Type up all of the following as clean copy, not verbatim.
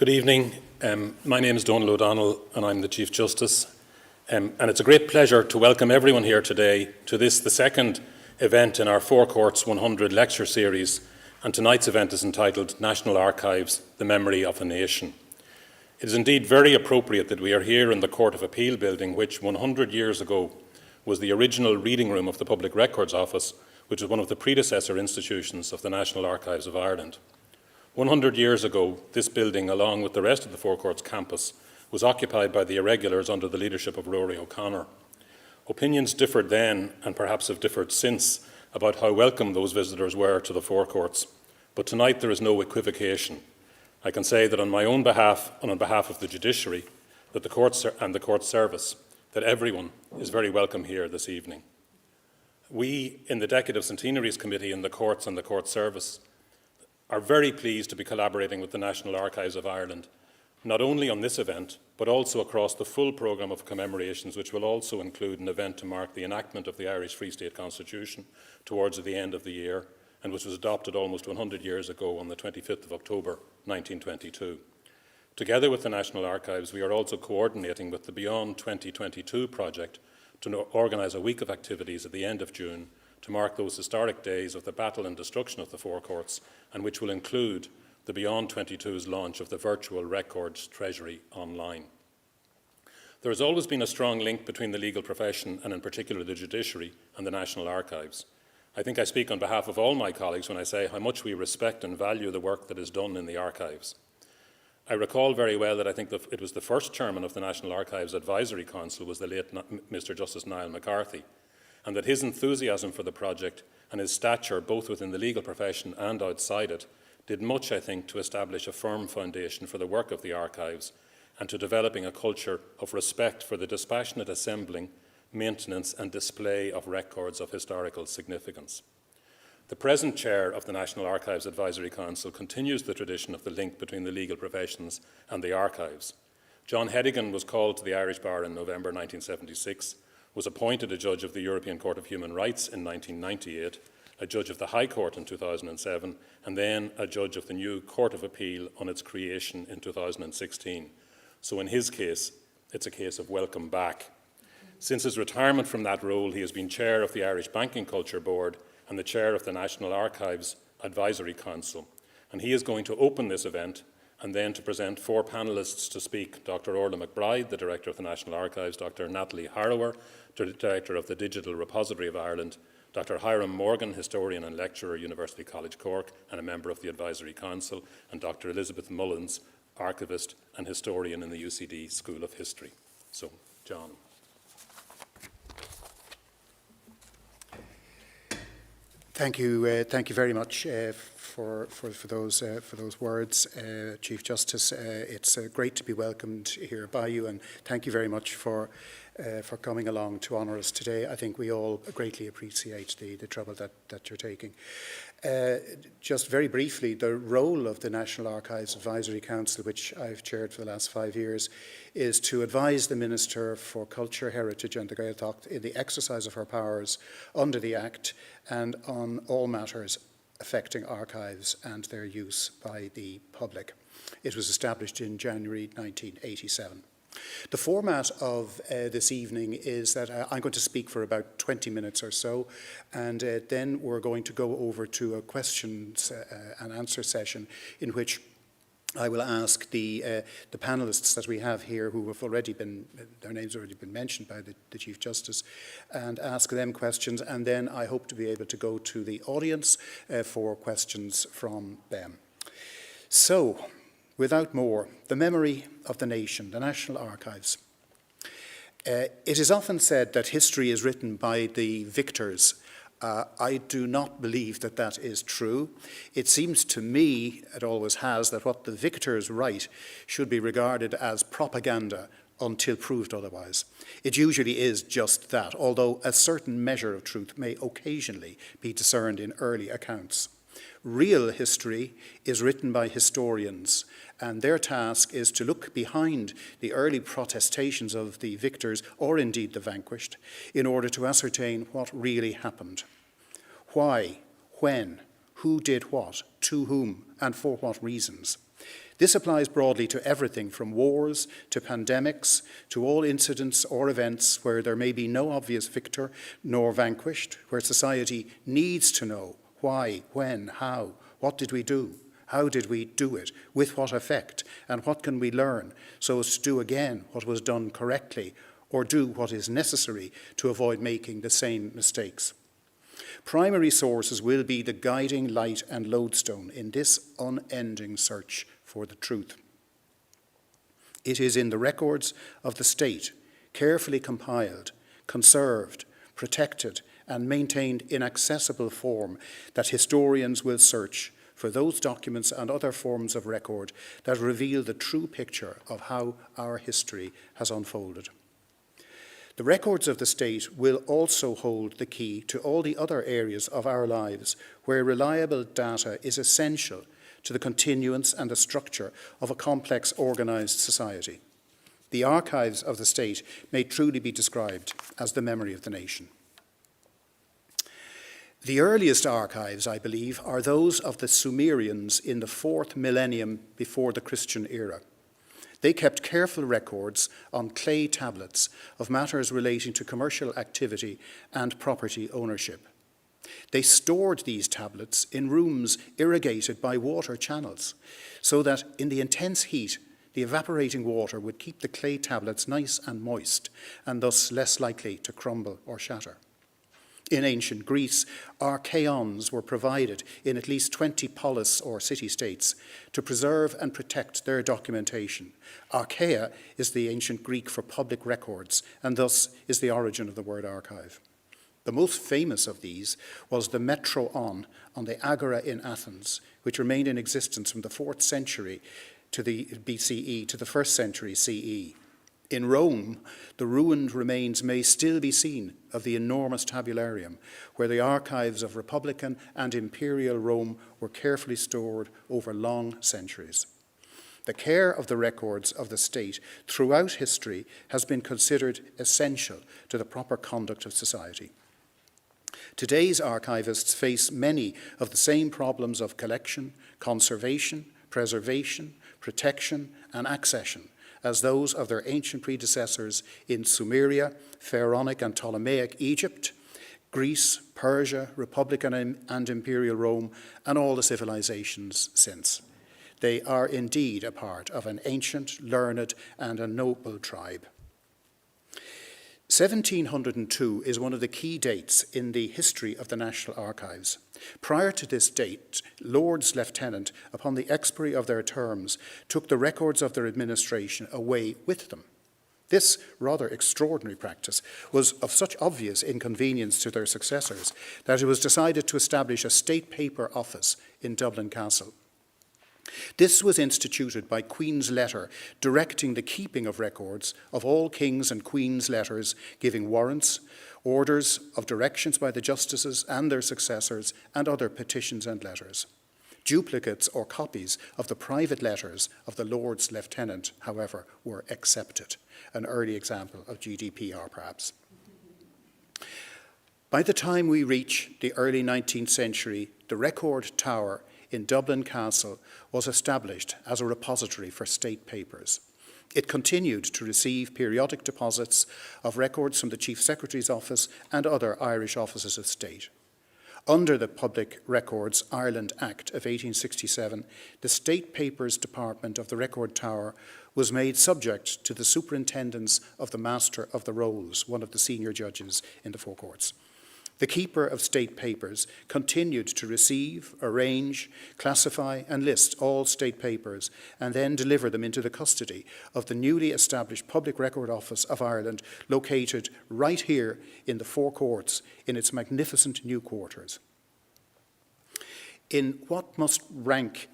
Good evening. My name is Donal O'Donnell and I'm the Chief Justice. And it's a great pleasure to welcome everyone here today to the second event in our Four Courts 100 lecture series. And tonight's event is entitled National Archives, the Memory of a Nation. It is indeed very appropriate that we are here in the Court of Appeal building, which 100 years ago was the original reading room of the Public Records Office, which was one of the predecessor institutions of the National Archives of Ireland. 100 years ago, this building, along with the rest of the Four Courts campus, was occupied by the irregulars under the leadership of Rory O'Connor. Opinions differed then, and perhaps have differed since, about how welcome those visitors were to the Four Courts. But tonight there is no equivocation. I can say that on my own behalf and on behalf of the judiciary, that the courts and the court service, that everyone is very welcome here this evening. We, in the Decade of Centenaries Committee in the Courts and the Court Service, are very pleased to be collaborating with the National Archives of Ireland, not only on this event, but also across the full programme of commemorations, which will also include an event to mark the enactment of the Irish Free State Constitution towards the end of the year, and which was adopted almost 100 years ago on the 25th of October 1922. Together with the National Archives, we are also coordinating with the Beyond 2022 project to organise a week of activities at the end of June to mark those historic days of the battle and destruction of the Four Courts, and which will include the Beyond 22's launch of the virtual records treasury online. There has always been a strong link between the legal profession, and in particular the judiciary, and the National Archives. I think I speak on behalf of all my colleagues when I say how much we respect and value the work that is done in the archives. I recall very well that I think it was the first chairman of the National Archives Advisory Council was the late Mr. Justice Niall McCarthy, and that his enthusiasm for the project and his stature both within the legal profession and outside it did much, I think, to establish a firm foundation for the work of the archives and to developing a culture of respect for the dispassionate assembling, maintenance and display of records of historical significance. The present chair of the National Archives Advisory Council continues the tradition of the link between the legal professions and the archives. John Hedigan was called to the Irish Bar in November 1976, was appointed a judge of the European Court of Human Rights in 1998, a judge of the High Court in 2007, and then a judge of the new Court of Appeal on its creation in 2016. So in his case, it's a case of welcome back. Since his retirement from that role, he has been chair of the Irish Banking Culture Board and the chair of the National Archives Advisory Council. And he is going to open this event and then to present four panellists to speak: Dr. Orlaith McBride, the Director of the National Archives, Dr. Natalie Harrower, Director of the Digital Repository of Ireland, Dr. Hiram Morgan, historian and lecturer, University College Cork, and a member of the Advisory Council, and Dr. Elizabeth Mullins, archivist and historian in the UCD School of History. So, John. Thank you very much for those words, Chief Justice. It's great to be welcomed here by you, and thank you very much for coming along to honour us today. I think we all greatly appreciate the trouble that you're taking. Just very briefly, the role of the National Archives Advisory Council, which I've chaired for the last 5 years, is to advise the Minister for Culture, Heritage and the Gaeltacht in the exercise of her powers under the Act and on all matters affecting archives and their use by the public. It was established in January 1987. The format of this evening is that I'm going to speak for about 20 minutes or so, and then we're going to go over to a questions and answer session in which I will ask the panellists that we have here, who have already been, their names have already been mentioned by the Chief Justice, and ask them questions, and then I hope to be able to go to the audience for questions from them. So, without more, the memory of the nation, the National Archives. It is often said that history is written by the victors. I do not believe that that is true. It seems to me, it always has, that what the victors write should be regarded as propaganda until proved otherwise. It usually is just that, although a certain measure of truth may occasionally be discerned in early accounts. Real history is written by historians, and their task is to look behind the early protestations of the victors, or indeed the vanquished, in order to ascertain what really happened. Why, when, who did what, to whom, and for what reasons. This applies broadly to everything from wars to pandemics to all incidents or events where there may be no obvious victor nor vanquished, where society needs to know why, when, how, what did we do, how did we do it, with what effect, and what can we learn so as to do again what was done correctly or do what is necessary to avoid making the same mistakes. Primary sources will be the guiding light and lodestone in this unending search for the truth. It is in the records of the state, carefully compiled, conserved, protected, and maintained in accessible form, that historians will search for those documents and other forms of record that reveal the true picture of how our history has unfolded. The records of the state will also hold the key to all the other areas of our lives where reliable data is essential to the continuance and the structure of a complex, organised society. The archives of the state may truly be described as the memory of the nation. The earliest archives, I believe, are those of the Sumerians in the 4th millennium before the Christian era. They kept careful records on clay tablets of matters relating to commercial activity and property ownership. They stored these tablets in rooms irrigated by water channels, so that in the intense heat, the evaporating water would keep the clay tablets nice and moist, and thus less likely to crumble or shatter. In ancient Greece, archaeons were provided in at least 20 polis or city-states to preserve and protect their documentation. Archaea is the ancient Greek for public records, and thus is the origin of the word archive. The most famous of these was the Metroon on the Agora in Athens, which remained in existence from the 4th century to the BCE to the 1st century CE. In Rome, the ruined remains may still be seen of the enormous tabularium, where the archives of Republican and Imperial Rome were carefully stored over long centuries. The care of the records of the state throughout history has been considered essential to the proper conduct of society. Today's archivists face many of the same problems of collection, conservation, preservation, protection, and accession as those of their ancient predecessors in Sumeria, Pharaonic and Ptolemaic Egypt, Greece, Persia, Republican and Imperial Rome, and all the civilizations since. They are indeed a part of an ancient, learned, and a noble tribe. 1702 is one of the key dates in the history of the National Archives. Prior to this date, Lords Lieutenant, upon the expiry of their terms, took the records of their administration away with them. This rather extraordinary practice was of such obvious inconvenience to their successors that it was decided to establish a state paper office in Dublin Castle. This was instituted by Queen's letter directing the keeping of records of all kings' and queens' letters, giving warrants, orders of directions by the justices and their successors, and other petitions and letters. Duplicates or copies of the private letters of the Lords Lieutenant, however, were accepted, an early example of GDPR perhaps. By the time we reach the early 19th century, the Record Tower in Dublin Castle was established as a repository for state papers. It continued to receive periodic deposits of records from the Chief Secretary's Office and other Irish offices of state. Under the Public Records Ireland Act of 1867, the State Papers Department of the Record Tower was made subject to the superintendence of the Master of the Rolls, one of the senior judges in the Four Courts. The keeper of state papers continued to receive, arrange, classify and list all state papers and then deliver them into the custody of the newly established Public Record Office of Ireland, located right here in the Four Courts in its magnificent new quarters. In what must rank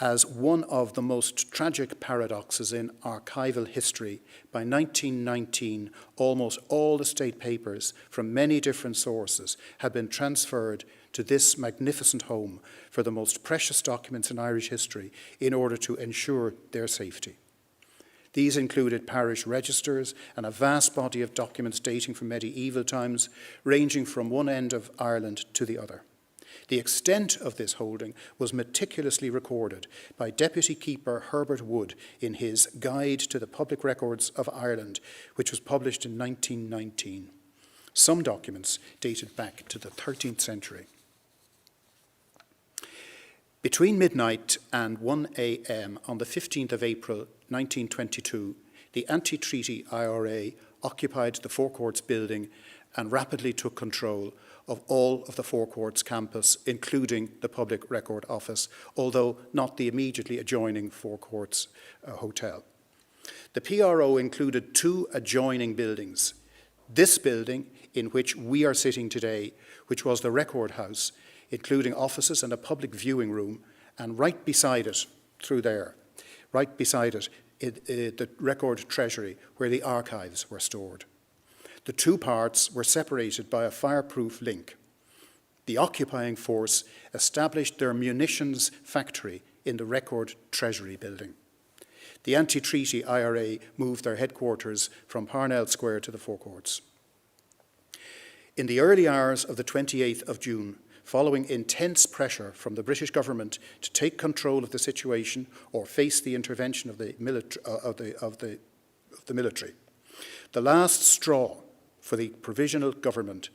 as one of the most tragic paradoxes in archival history, by 1919, almost all the state papers from many different sources had been transferred to this magnificent home for the most precious documents in Irish history in order to ensure their safety. These included parish registers and a vast body of documents dating from medieval times, ranging from one end of Ireland to the other. The extent of this holding was meticulously recorded by Deputy Keeper Herbert Wood in his Guide to the Public Records of Ireland, which was published in 1919. Some documents dated back to the 13th century. Between midnight and 1 a.m. on the 15th of April 1922, the anti-treaty IRA occupied the Four Courts building and rapidly took control of all of the Four Courts campus, including the Public Record Office, although not the immediately adjoining Four Courts hotel. The PRO included two adjoining buildings. This building, in which we are sitting today, which was the Record House, including offices and a public viewing room, and right beside it, through there, right beside it, the Record Treasury, where the archives were stored. The two parts were separated by a fireproof link. The occupying force established their munitions factory in the Record Treasury building. The anti-treaty IRA moved their headquarters from Parnell Square to the Four Courts. In the early hours of the 28th of June, following intense pressure from the British government to take control of the situation or face the intervention of the military, the last straw for the provisional government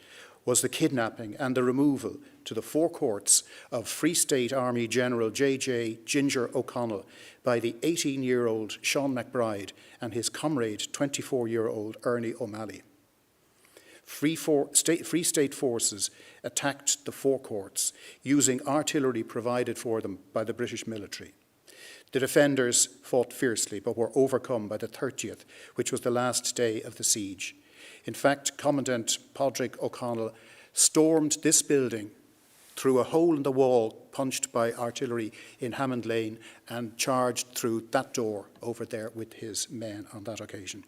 was the kidnapping and the removal to the Four Courts of Free State Army General J.J. Ginger O'Connell by the 18-year-old Sean McBride and his comrade, 24-year-old Ernie O'Malley. Free State forces attacked the Four Courts using artillery provided for them by the British military. The defenders fought fiercely but were overcome by the 30th, which was the last day of the siege. In fact, Commandant Padraig O'Connell stormed this building through a hole in the wall punched by artillery in Hammond Lane and charged through that door over there with his men on that occasion.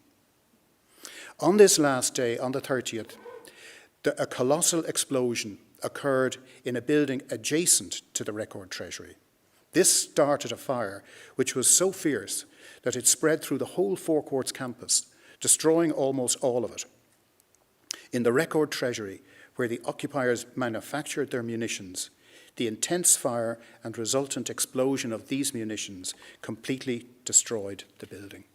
On this last day, on the 30th, a colossal explosion occurred in a building adjacent to the Record Treasury. This started a fire which was so fierce that it spread through the whole Four Courts campus, destroying almost all of it. In the Record Treasury, where the occupiers manufactured their munitions, the intense fire and resultant explosion of these munitions completely destroyed the building.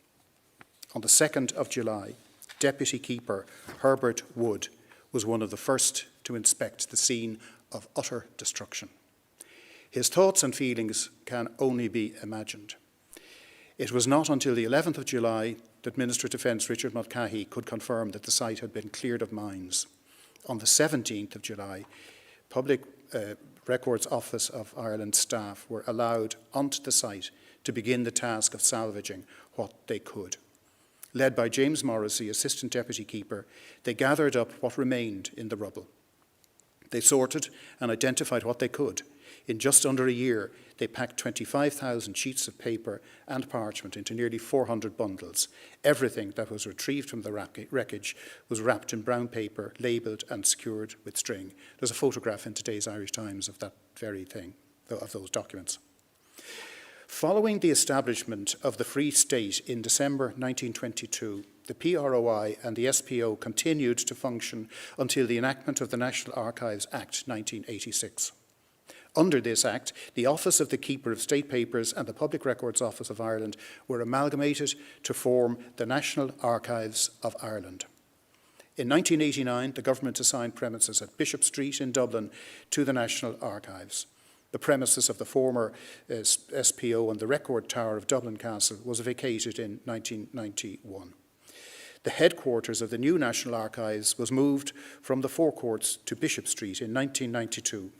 On the 2nd of July, Deputy Keeper Herbert Wood was one of the first to inspect the scene of utter destruction. His thoughts and feelings can only be imagined. It was not until the 11th of July that Minister of Defence Richard Mulcahy could confirm that the site had been cleared of mines. On the 17th of July, Public Records Office of Ireland staff were allowed onto the site to begin the task of salvaging what they could. Led by James Morrissey, Assistant Deputy Keeper, they gathered up what remained in the rubble. They sorted and identified what they could. In just under a year, they packed 25,000 sheets of paper and parchment into nearly 400 bundles. Everything that was retrieved from the wreckage was wrapped in brown paper, labelled and secured with string. There's a photograph in today's Irish Times of that very thing, of those documents. Following the establishment of the Free State in December 1922, the PROI and the SPO continued to function until the enactment of the National Archives Act 1986. Under this Act, the Office of the Keeper of State Papers and the Public Records Office of Ireland were amalgamated to form the National Archives of Ireland. In 1989, the government assigned premises at Bishop Street in Dublin to the National Archives. The premises of the former SPO and the Record Tower of Dublin Castle was vacated in 1991. The headquarters of the new National Archives was moved from the Four Courts to Bishop Street in 1992.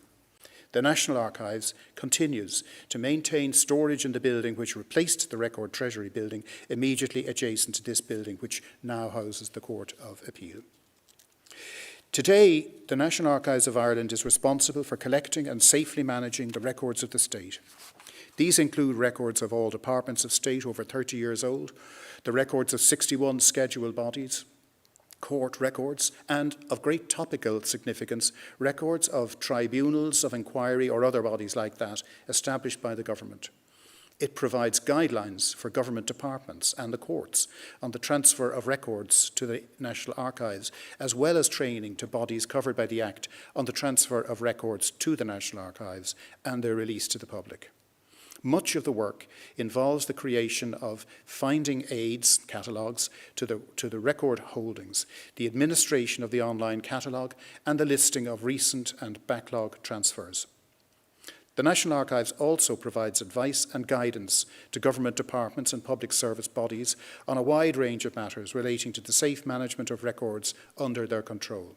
The National Archives continues to maintain storage in the building which replaced the Record Treasury building immediately adjacent to this building, which now houses the Court of Appeal. Today, the National Archives of Ireland is responsible for collecting and safely managing the records of the state. These include records of all departments of state over 30 years old, the records of 61 scheduled bodies, court records, and, of great topical significance, records of tribunals of inquiry or other bodies like that established by the government. It provides guidelines for government departments and the courts on the transfer of records to the National Archives, as well as training to bodies covered by the Act on the transfer of records to the National Archives and their release to the public. Much of the work involves the creation of finding aids catalogues to the record holdings, the administration of the online catalogue, and the listing of recent and backlog transfers. The National Archives also provides advice and guidance to government departments and public service bodies on a wide range of matters relating to the safe management of records under their control.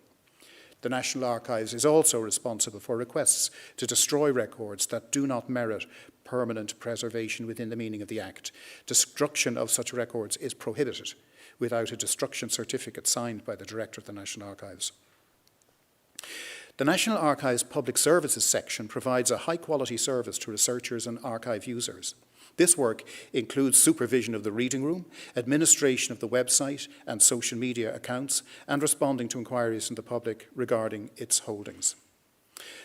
The National Archives is also responsible for requests to destroy records that do not merit permanent preservation within the meaning of the Act. Destruction of such records is prohibited without a destruction certificate signed by the Director of the National Archives. The National Archives Public Services section provides a high-quality service to researchers and archive users. This work includes supervision of the reading room, administration of the website and social media accounts, and responding to inquiries from the public regarding its holdings.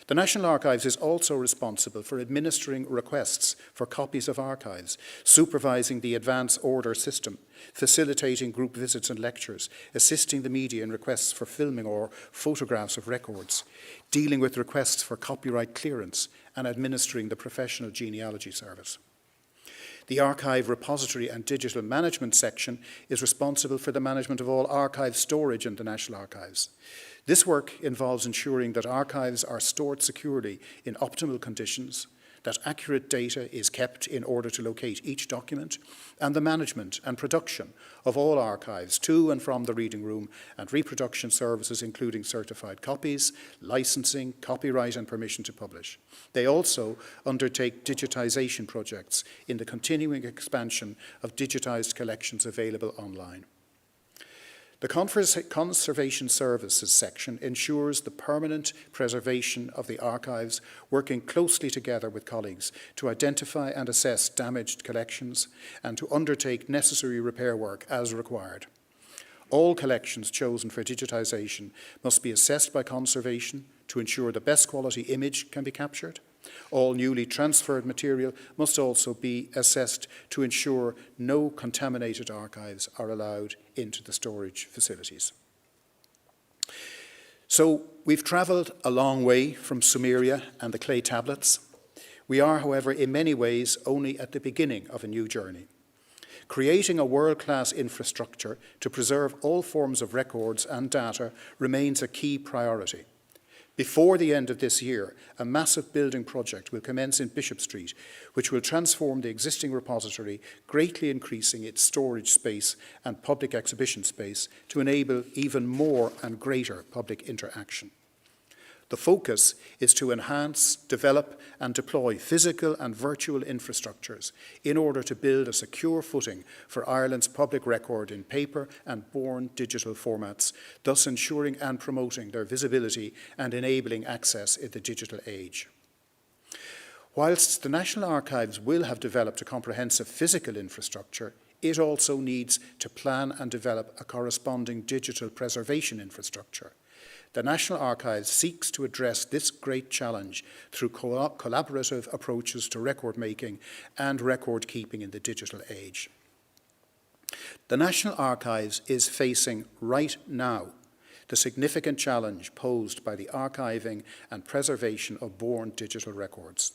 The National Archives is also responsible for administering requests for copies of archives, supervising the advance order system, facilitating group visits and lectures, assisting the media in requests for filming or photographs of records, dealing with requests for copyright clearance, and administering the professional genealogy service. The Archive Repository and Digital Management section is responsible for the management of all archive storage in the National Archives. This work involves ensuring that archives are stored securely in optimal conditions, that accurate data is kept in order to locate each document, and the management and production of all archives to and from the reading room and reproduction services, including certified copies, licensing, copyright, and permission to publish. They also undertake digitisation projects in the continuing expansion of digitised collections available online. The Conservation Services section ensures the permanent preservation of the archives, working closely together with colleagues to identify and assess damaged collections and to undertake necessary repair work as required. All collections chosen for digitisation must be assessed by conservation to ensure the best quality image can be captured. All newly transferred material must also be assessed to ensure no contaminated archives are allowed into the storage facilities. So we've travelled a long way from Sumeria and the clay tablets. We are, however, in many ways only at the beginning of a new journey. Creating a world-class infrastructure to preserve all forms of records and data remains a key priority. Before the end of this year, a massive building project will commence in Bishop Street, which will transform the existing repository, greatly increasing its storage space and public exhibition space to enable even more and greater public interaction. The focus is to enhance, develop, and deploy physical and virtual infrastructures in order to build a secure footing for Ireland's public record in paper and born digital formats, thus ensuring and promoting their visibility and enabling access in the digital age. Whilst the National Archives will have developed a comprehensive physical infrastructure, it also needs to plan and develop a corresponding digital preservation infrastructure. The National Archives seeks to address this great challenge through collaborative approaches to record making and record keeping in the digital age. The National Archives is facing right now the significant challenge posed by the archiving and preservation of born digital records.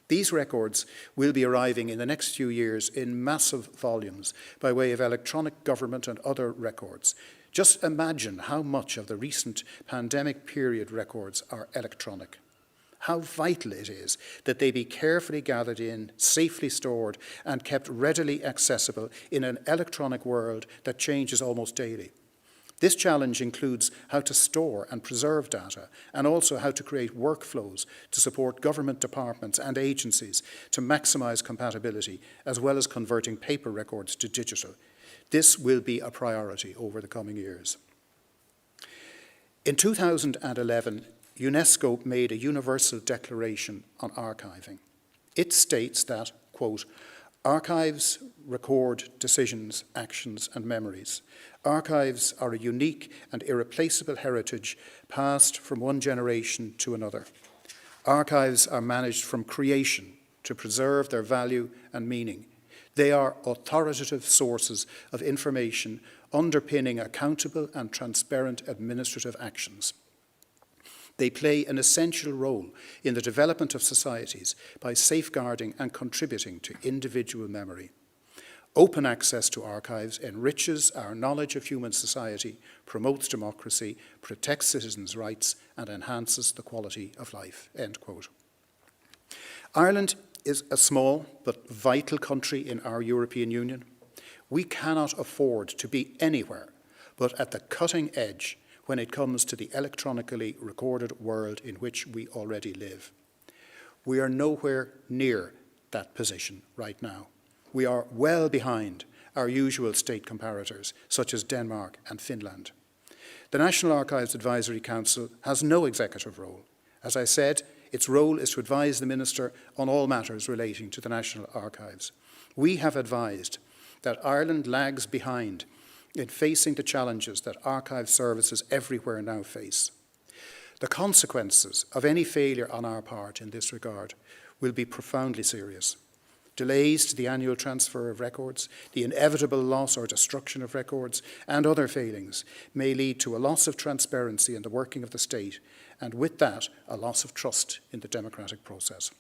These records will be arriving in the next few years in massive volumes by way of electronic government and other records. Just imagine how much of the recent pandemic period records are electronic. How vital it is that they be carefully gathered in, safely stored, and kept readily accessible in an electronic world that changes almost daily. This challenge includes how to store and preserve data, and also how to create workflows to support government departments and agencies to maximise compatibility, as well as converting paper records to digital. This will be a priority over the coming years. In 2011, UNESCO made a universal declaration on archiving. It states that, quote, archives record decisions, actions, and memories. Archives are a unique and irreplaceable heritage passed from one generation to another. Archives are managed from creation to preserve their value and meaning. They are authoritative sources of information underpinning accountable and transparent administrative actions. They play an essential role in the development of societies by safeguarding and contributing to individual memory. Open access to archives enriches our knowledge of human society, promotes democracy, protects citizens' rights, and enhances the quality of life." End quote. Ireland is a small but vital country in our European Union. We cannot afford to be anywhere but at the cutting edge when it comes to the electronically recorded world in which we already live. We are nowhere near that position right now. We are well behind our usual state comparators, such as Denmark and Finland. The National Archives Advisory Council has no executive role. As I said, its role is to advise the Minister on all matters relating to the National Archives. We have advised that Ireland lags behind in facing the challenges that archive services everywhere now face. The consequences of any failure on our part in this regard will be profoundly serious. Delays to the annual transfer of records, the inevitable loss or destruction of records, and other failings may lead to a loss of transparency in the working of the state, and with that, a loss of trust in the democratic process.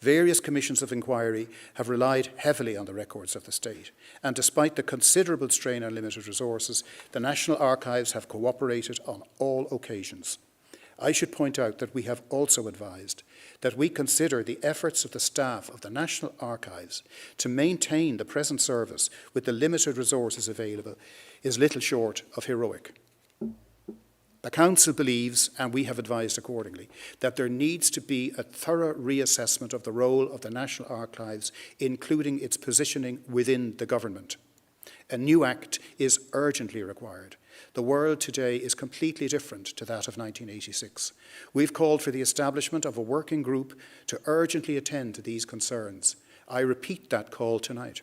Various commissions of inquiry have relied heavily on the records of the state, and despite the considerable strain on limited resources, the National Archives have cooperated on all occasions. I should point out that we have also advised that we consider the efforts of the staff of the National Archives to maintain the present service with the limited resources available is little short of heroic. The Council believes, and we have advised accordingly, that there needs to be a thorough reassessment of the role of the National Archives, including its positioning within the government. A new act is urgently required. The world today is completely different to that of 1986. We've called for the establishment of a working group to urgently attend to these concerns. I repeat that call tonight.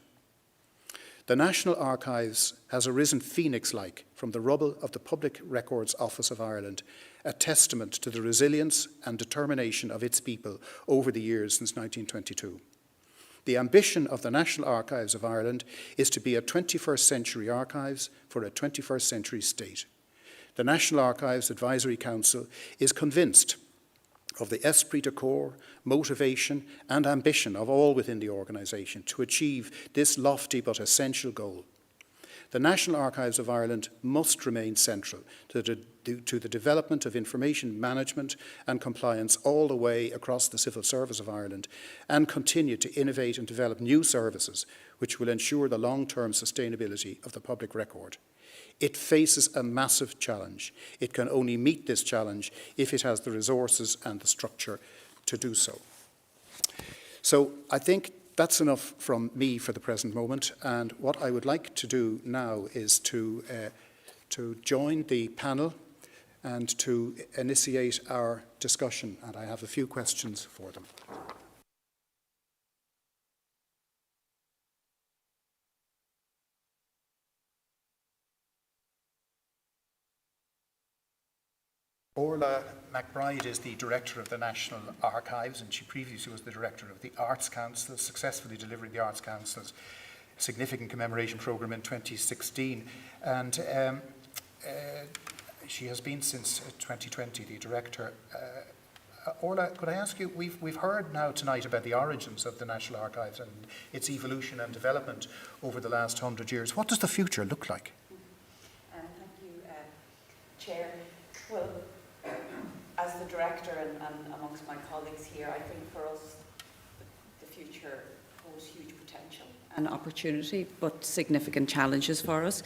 The National Archives has arisen phoenix-like from the rubble of the Public Records Office of Ireland, a testament to the resilience and determination of its people over the years since 1922. The ambition of the National Archives of Ireland is to be a 21st century archives for a 21st century state. The National Archives Advisory Council is convinced of the esprit de corps, motivation and ambition of all within the organisation to achieve this lofty but essential goal. The National Archives of Ireland must remain central to the development of information management and compliance all the way across the civil service of Ireland, and continue to innovate and develop new services which will ensure the long-term sustainability of the public record. It faces a massive challenge. It can only meet this challenge if it has the resources and the structure to do so. So I think that's enough from me for the present moment, and what I would like to do now is to join the panel and to initiate our discussion, and I have a few questions for them. Orlaith McBride is the Director of the National Archives, and she previously was the Director of the Arts Council, successfully delivering the Arts Council's significant commemoration programme in 2016. And she has been since 2020 the Director. Orla, could I ask you, we've heard now tonight about the origins of the National Archives and its evolution and development over the last 100 years. What does the future look like? Thank you, Chair. Well, as the Director and amongst my colleagues here, I think for us the future holds huge potential and opportunity, but significant challenges for us.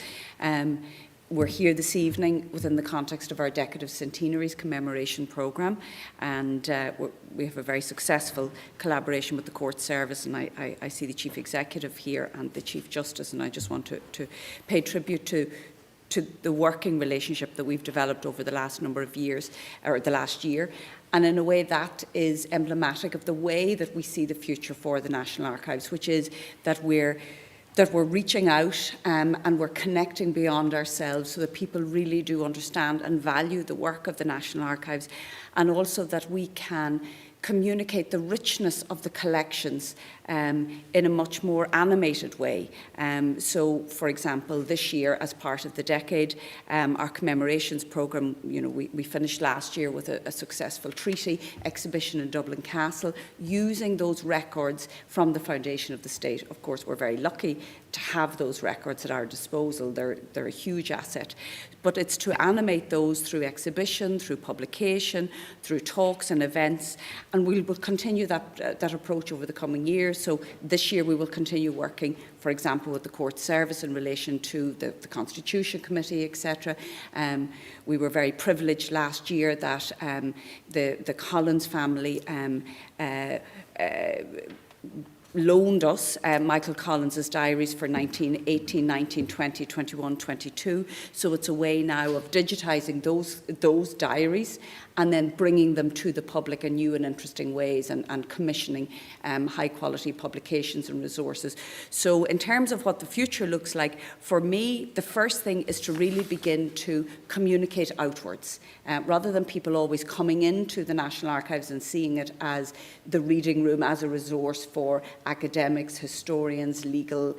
We're here this evening within the context of our Decade of Centenaries commemoration programme, and we have a very successful collaboration with the Court Service, and I see the Chief Executive here and the Chief Justice, and I just want to pay tribute to the working relationship that we've developed over the last number of years, or the last year, and in a way that is emblematic of the way that we see the future for the National Archives, which is that we're reaching out and we're connecting beyond ourselves so that people really do understand and value the work of the National Archives, and also that we can communicate the richness of the collections in a much more animated way. So, for example, this year, as part of the decade, our commemorations programme, we finished last year with a successful treaty exhibition in Dublin Castle, using those records from the foundation of the state. Of course, we're very lucky to have those records at our disposal. They're a huge asset. But it's to animate those through exhibition, through publication, through talks and events, and we will continue that approach over the coming years. So this year we will continue working, for example, with the Court Service in relation to the Constitution Committee, etc. We were very privileged last year that the Collins family loaned us Michael Collins's diaries for 1918, 19, 20, 21, 22. So it's a way now of digitising those diaries and then bringing them to the public in new and interesting ways, and commissioning high quality publications and resources. So in terms of what the future looks like, for me, the first thing is to really begin to communicate outwards, rather than people always coming into the National Archives and seeing it as the reading room, as a resource for academics, historians, legal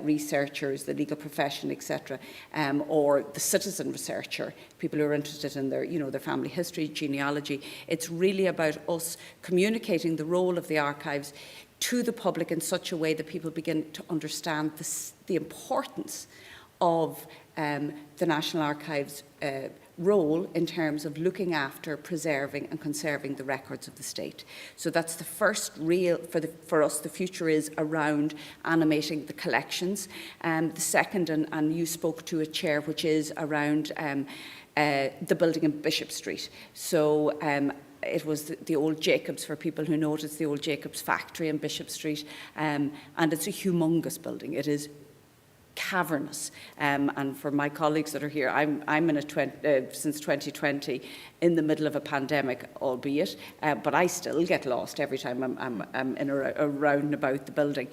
researchers, the legal profession, etc., or the citizen researcher, people who are interested in their family history, genealogy. It's really about us communicating the role of the archives to the public in such a way that people begin to understand the importance of the National Archives' role in terms of looking after, preserving and conserving the records of the state. So that's the first real, for us, the future is around animating the collections. The second, and you spoke to it, Chair, which is around the building in Bishop Street. So it was the old Jacobs, for people who know it, it's the old Jacobs factory in Bishop Street, and it's a humongous building. It is cavernous, and for my colleagues that are here, I'm in it since 2020, in the middle of a pandemic, albeit, but I still get lost every time I'm in around and about the building.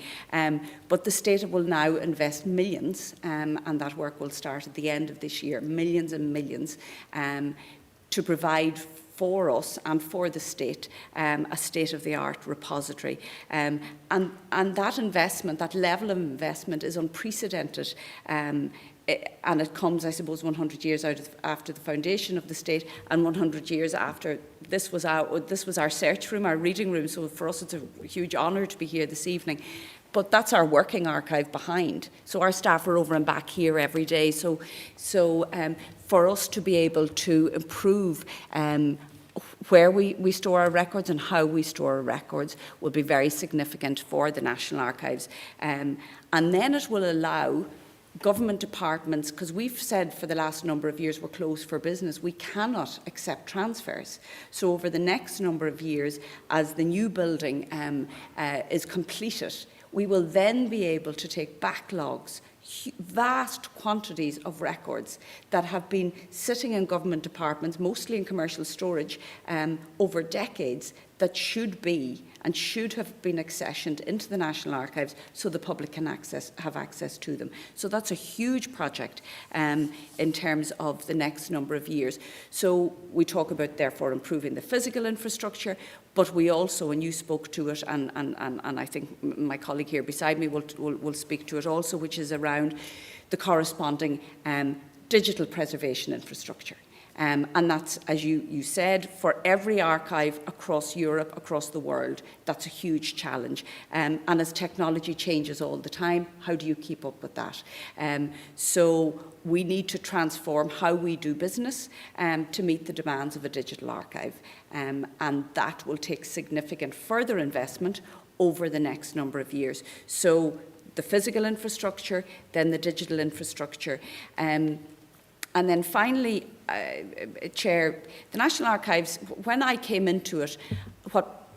But the state will now invest millions, and that work will start at the end of this year, millions and millions, to provide for us and for the state a state-of-the-art repository. And that investment, that level of investment, is unprecedented. And it comes, I suppose, 100 years after the foundation of the state, and 100 years after this was our search room, our reading room. So for us, it's a huge honour to be here this evening. But that's our working archive behind. So our staff are over and back here every day. So for us to be able to improve where we store our records and how we store our records will be very significant for the National Archives. And then it will allow government departments, because we've said for the last number of years we're closed for business, we cannot accept transfers. So over the next number of years, as the new building is completed, we will then be able to take backlogs, vast quantities of records that have been sitting in government departments, mostly in commercial storage, over decades, that should be and should have been accessioned into the National Archives so the public can have access to them. So that's a huge project in terms of the next number of years. So we talk about, therefore, improving the physical infrastructure, but we also, and you spoke to it, and I think my colleague here beside me will speak to it also, which is around the corresponding digital preservation infrastructure. And that's, as you said, for every archive across Europe, across the world, that's a huge challenge. And as technology changes all the time, how do you keep up with that? So we need to transform how we do business to meet the demands of a digital archive. And that will take significant further investment over the next number of years. So the physical infrastructure, then the digital infrastructure. And then finally, Chair, the National Archives, when I came into it, what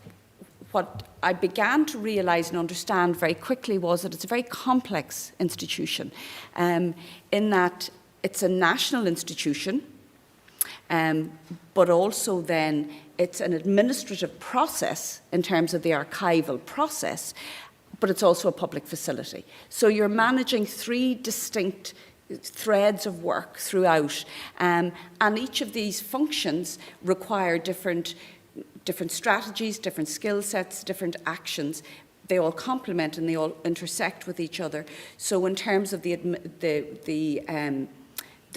I began to realise and understand very quickly was that it's a very complex institution, in that it's a national institution, but also then it's an administrative process in terms of the archival process, but it's also a public facility. So you're managing three distinct threads of work throughout, and each of these functions require different different strategies, different skill sets, different actions. They all complement and they all intersect with each other. So in terms of the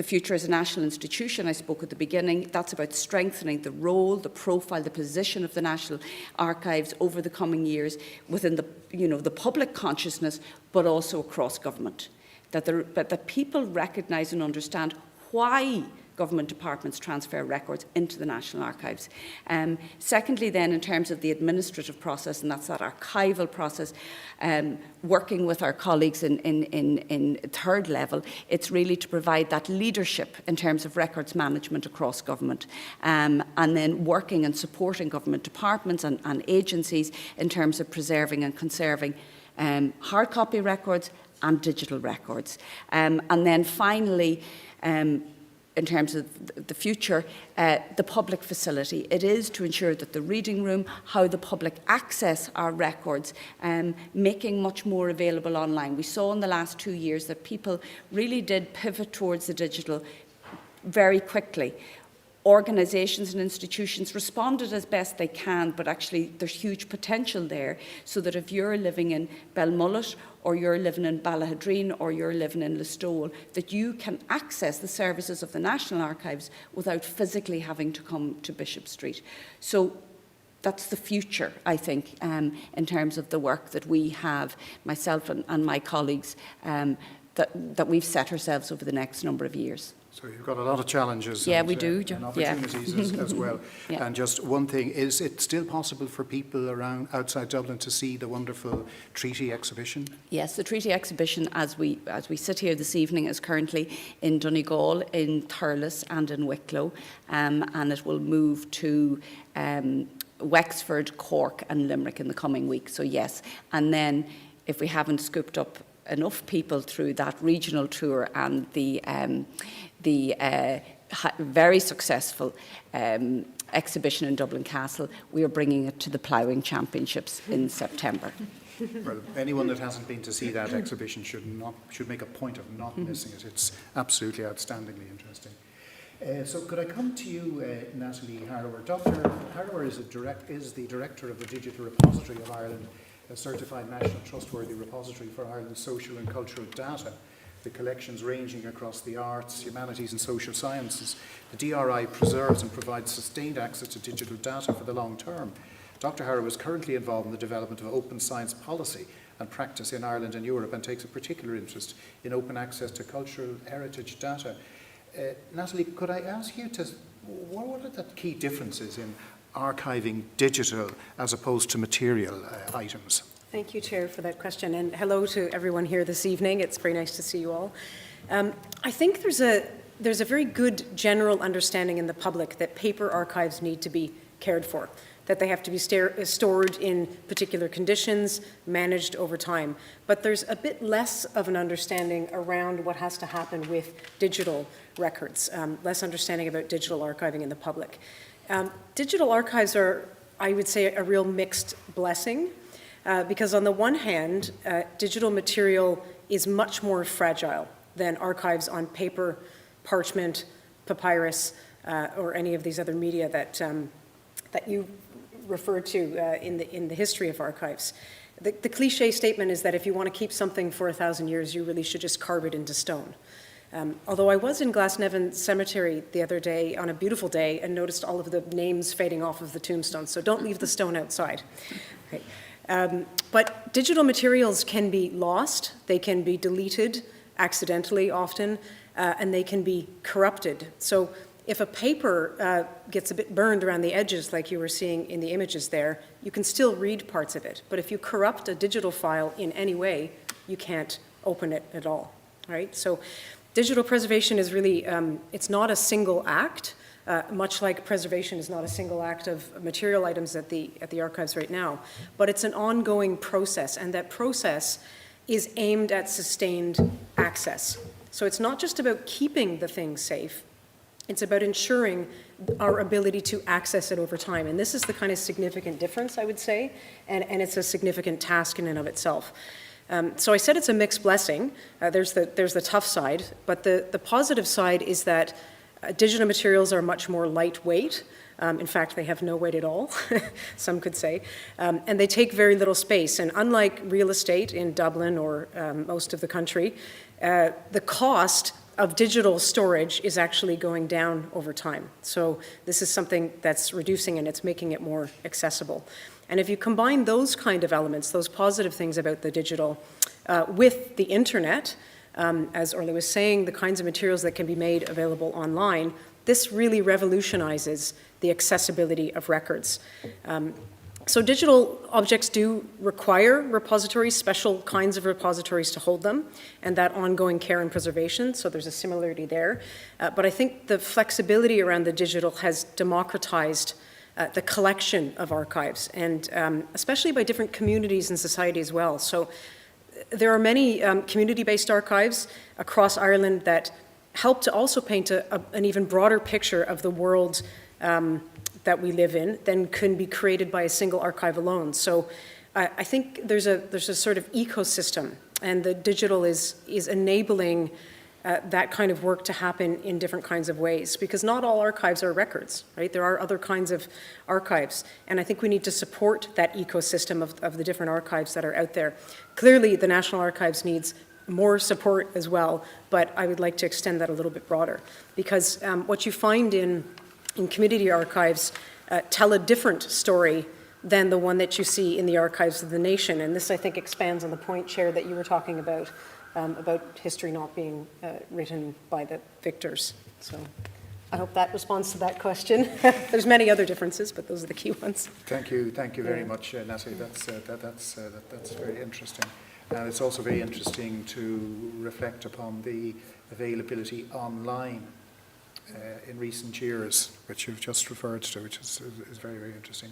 future as a national institution, I spoke at the beginning, that's about strengthening the role, the profile, the position of the National Archives over the coming years within the public consciousness, but also across government. That people recognise and understand why government departments transfer records into the National Archives. Secondly then, in terms of the administrative process, and that's that archival process, working with our colleagues in third level, it's really to provide that leadership in terms of records management across government, and then working and supporting government departments and agencies in terms of preserving and conserving hard copy records and digital records. And then finally, in terms of the future, the public facility. It is to ensure that the reading room, how the public access our records, making much more available online. We saw in the last 2 years that people really did pivot towards the digital very quickly. Organisations and institutions responded as best they can, but actually there's huge potential there, so that if you're living in Belmullet or you're living in Ballahadreen or you're living in Listowel, that you can access the services of the National Archives without physically having to come to Bishop Street. So that's the future, I think, in terms of the work that we have, myself and my colleagues, that we've set ourselves over the next number of years. So you've got a lot of challenges and opportunities as well. Yeah. And just one thing, is it still possible for people around outside Dublin to see the wonderful treaty exhibition? Yes, the treaty exhibition, as we sit here this evening, is currently in Donegal, in Thurles and in Wicklow, and it will move to Wexford, Cork and Limerick in the coming week. So yes, and then if we haven't scooped up enough people through that regional tour and the very successful exhibition in Dublin Castle, we are bringing it to the Ploughing Championships in September. Well, anyone that hasn't been to see that exhibition should make a point of not missing it. It's absolutely outstandingly interesting. So could I come to you, Natalie Harrower? Dr. Harrower is the Director of the Digital Repository of Ireland, a certified national trustworthy repository for Ireland's social and cultural data, the collections ranging across the arts, humanities and social sciences. The DRI preserves and provides sustained access to digital data for the long term. Dr. Harrower is currently involved in the development of open science policy and practice in Ireland and Europe, and takes a particular interest in open access to cultural heritage data. Natalie, could I ask you what are the key differences in archiving digital as opposed to material items? Thank you, Chair, for that question, and hello to everyone here this evening. It's very nice to see you all. I think there's a very good general understanding in the public that paper archives need to be cared for, that they have to be stored in particular conditions, managed over time. But there's a bit less of an understanding around what has to happen with digital records, less understanding about digital archiving in the public. Digital archives are, I would say, a real mixed blessing, because on the one hand, digital material is much more fragile than archives on paper, parchment, papyrus, or any of these other media that you refer to in the history of archives. The cliche statement is that if you want to keep something for 1,000 years, you really should just carve it into stone. Although I was in Glasnevin Cemetery the other day on a beautiful day and noticed all of the names fading off of the tombstones, so don't leave the stone outside. Okay. But digital materials can be lost, they can be deleted accidentally often, and they can be corrupted. So if a paper gets a bit burned around the edges, like you were seeing in the images there, you can still read parts of it. But if you corrupt a digital file in any way, you can't open it at all, right? So digital preservation is really, it's not a single act, much like preservation is not a single act of material items at the archives right now, but it's an ongoing process, and that process is aimed at sustained access. So it's not just about keeping the thing safe, it's about ensuring our ability to access it over time. And this is the kind of significant difference, I would say, and it's a significant task in and of itself. So I said it's a mixed blessing. There's the tough side, but the positive side is that Digital materials are much more lightweight. In fact, they have no weight at all, some could say, and they take very little space. And unlike real estate in Dublin or most of the country, the cost of digital storage is actually going down over time. So this is something that's reducing, and it's making it more accessible. And if you combine those kind of elements, those positive things about the digital, with the internet, as Orlaith was saying, the kinds of materials that can be made available online, this really revolutionizes the accessibility of records. So digital objects do require repositories, special kinds of repositories to hold them, and that ongoing care and preservation, so there's a similarity there. But I think the flexibility around the digital has democratized the collection of archives, and especially by different communities and society as well. So there are many community-based archives across Ireland that help to also paint an even broader picture of the world that we live in than can be created by a single archive alone. So I think there's a sort of ecosystem, and the digital is enabling that kind of work to happen in different kinds of ways, because not all archives are records, right? There are other kinds of archives, and I think we need to support that ecosystem of the different archives that are out there. Clearly, the National Archives needs more support as well, but I would like to extend that a little bit broader, because what you find in community archives tell a different story than the one that you see in the archives of the nation. And this, I think, expands on the point, Chair, that you were talking about history not being written by the victors. So I hope that responds to that question. There's many other differences, but those are the key ones. Thank you very much, Natalie. That's very interesting. And it's also very interesting to reflect upon the availability online in recent years, which you've just referred to, which is very, very interesting.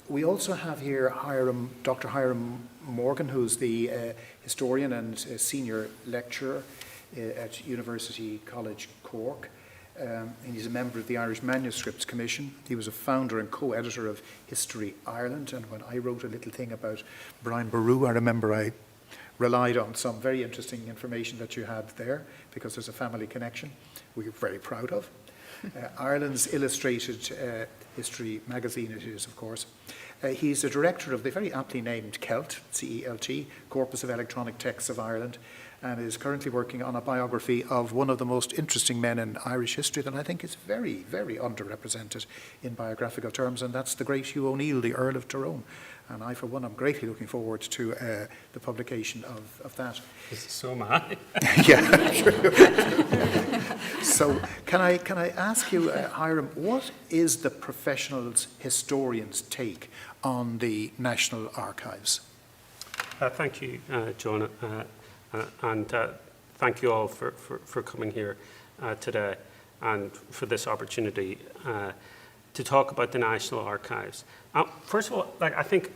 We also have here Dr. Hiram Morgan, who's the historian and senior lecturer at University College Cork. And he's a member of the Irish Manuscripts Commission. He was a founder and co-editor of History Ireland, and when I wrote a little thing about Brian Boru, I remember I relied on some very interesting information that you had there, because there's a family connection we're very proud of. Ireland's Illustrated History magazine it is, of course. He's a director of the very aptly named CELT, C-E-L-T, Corpus of Electronic Texts of Ireland, and is currently working on a biography of one of the most interesting men in Irish history that I think is very, very underrepresented in biographical terms, and that's the great Hugh O'Neill, the Earl of Tyrone. And I, for one, am greatly looking forward to the publication of that. So am I. Yeah, sure. So can I ask you, Hiram, what is the professional's historian's take on the National Archives? Thank you, John, and thank you all for coming here today and for this opportunity to talk about the National Archives. First of all, I think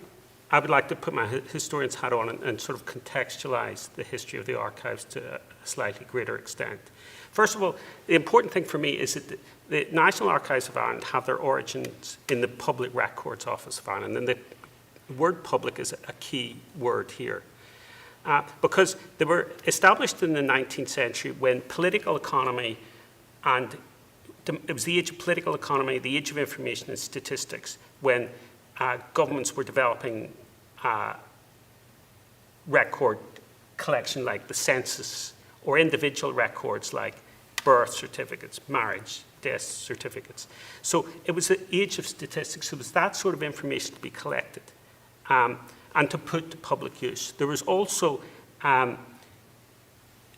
I would like to put my historian's hat on and sort of contextualize the history of the archives to a slightly greater extent. First of all, the important thing for me is that the National Archives of Ireland have their origins in the Public Records Office of Ireland, and the word public is a key word here. Because they were established in the 19th century when political economy and it was the age of political economy, the age of information and statistics, when governments were developing record collection like the census, or individual records like birth certificates, marriage, death certificates. So it was the age of statistics. It was that sort of information to be collected and to put to public use. There was also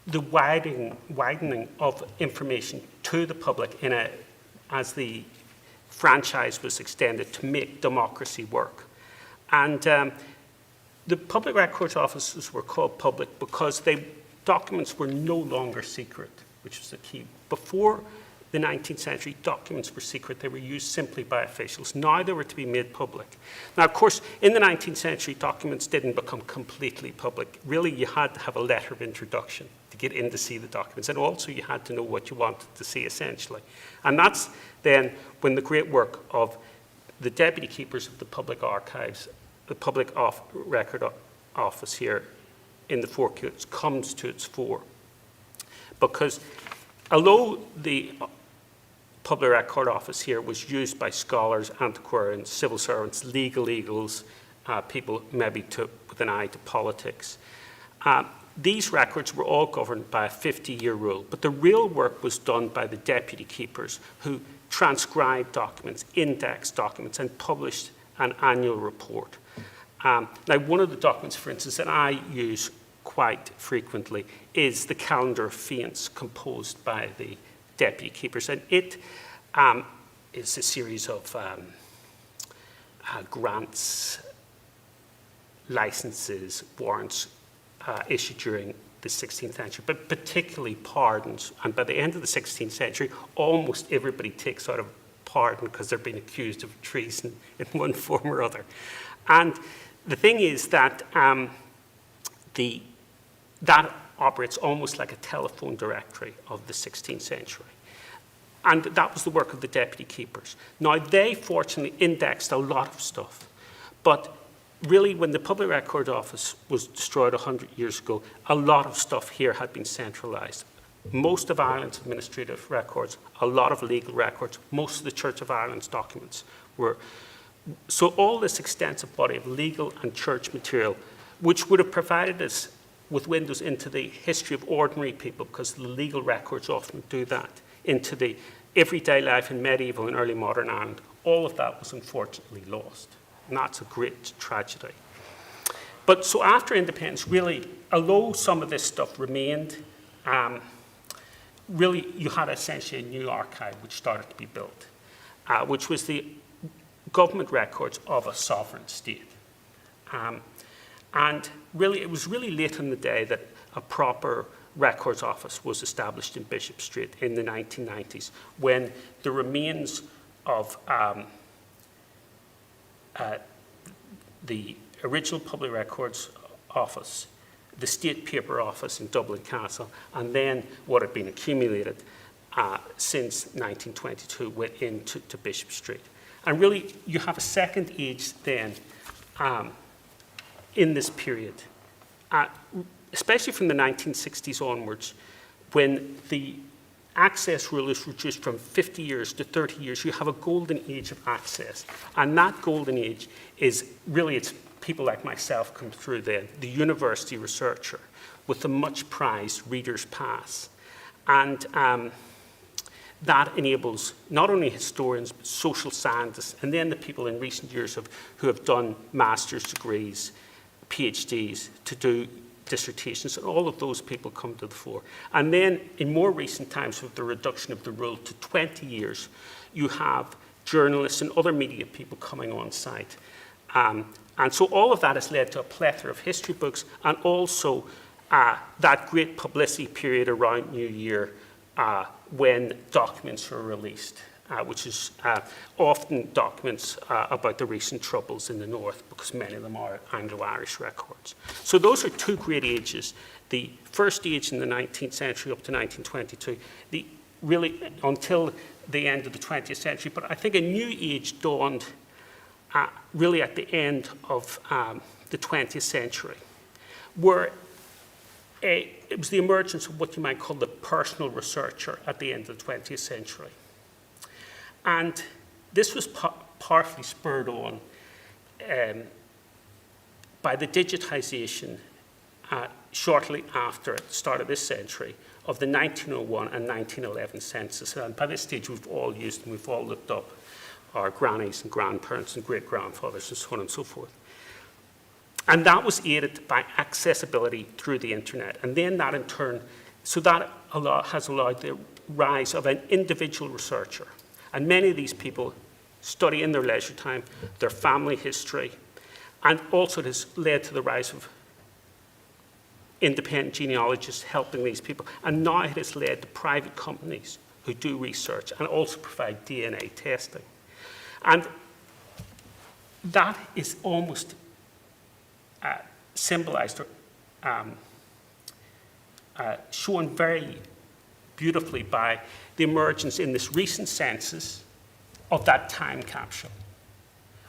the widening of information to the public as the franchise was extended to make democracy work. And the public records offices were called public because documents were no longer secret, which was the key. Before the 19th century, documents were secret. They were used simply by officials. Now they were to be made public. Now, of course, in the 19th century, documents didn't become completely public. Really, you had to have a letter of introduction to get in to see the documents. And also, you had to know what you wanted to see, essentially. And that's then when the great work of the deputy keepers of the public archives, the public record office here in the Four Courts comes to its fore. Because although the Public Record Office here was used by scholars, antiquarians, civil servants, legal eagles, people maybe with an eye to politics. These records were all governed by a 50-year rule, but the real work was done by the deputy keepers who transcribed documents, indexed documents, and published an annual report. Now, one of the documents, for instance, that I use quite frequently is the Calendar of Faience composed by the deputy keepers, and it is a series of grants, licenses, warrants issued during the 16th century, but particularly pardons. And by the end of the 16th century, almost everybody takes out a pardon because they're being accused of treason in one form or other. And the thing is that that operates almost like a telephone directory of the 16th century. And that was the work of the deputy keepers. Now, they fortunately indexed a lot of stuff, but really, when the Public Record Office was destroyed 100 years ago, a lot of stuff here had been centralised. Most of Ireland's administrative records, a lot of legal records, most of the Church of Ireland's documents were. So all this extensive body of legal and church material, which would have provided us with windows into the history of ordinary people, because the legal records often do that, into the everyday life in medieval and early modern Ireland, all of that was unfortunately lost. And that's a great tragedy. But so after independence, really, although some of this stuff remained, really you had essentially a new archive which started to be built, which was the government records of a sovereign state. And really, it was really late in the day that a proper records office was established in Bishop Street in the 1990s, when the remains of the original Public Records Office, the State Paper Office in Dublin Castle, and then what had been accumulated since 1922 went into Bishop Street. And really, you have a second age then in this period, especially from the 1960s onwards, when the access rule is reduced from 50 years to 30 years, you have a golden age of access. And that golden age is really, it's people like myself come through then, the university researcher with the much prized Reader's Pass. And that enables not only historians, but social scientists, and then the people in recent years who have done master's degrees, PhDs, to do dissertations, and all of those people come to the fore. And then in more recent times, with the reduction of the rule to 20 years, you have journalists and other media people coming on site. And so all of that has led to a plethora of history books, and also that great publicity period around New Year when documents are released, which is often documents about the recent troubles in the north, because many of them are Anglo-Irish records. So those are two great ages. The first age in the 19th century up to 1922, really until the end of the 20th century. But I think a new age dawned really at the end of the 20th century, where it was the emergence of what you might call the personal researcher at the end of the 20th century. And this was partly spurred on by the digitization shortly after, at the start of this century, of the 1901 and 1911 census. And by this stage, we've all used them. We've all looked up our grannies and grandparents and great-grandfathers and so on and so forth. And that was aided by accessibility through the internet. And then that in turn, so that has allowed the rise of an individual researcher. And many of these people study in their leisure time their family history, and also it has led to the rise of independent genealogists helping these people. And now it has led to private companies who do research and also provide DNA testing. And that is almost symbolized or shown very beautifully by the emergence in this recent census of that time capsule,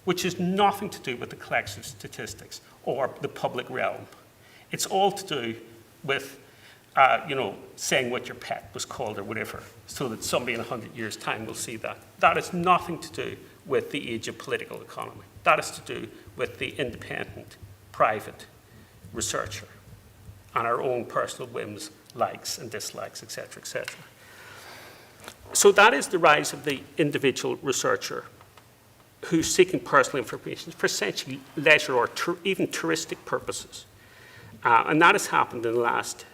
which has nothing to do with the collection of statistics or the public realm. It's all to do with saying what your pet was called or whatever, so that somebody in 100 years' time will see that. That has nothing to do with the age of political economy. That is to do with the independent, private researcher and our own personal whims, likes and dislikes, etc., etc. So that is the rise of the individual researcher who's seeking personal information for essentially leisure or even touristic purposes. And that has happened in the last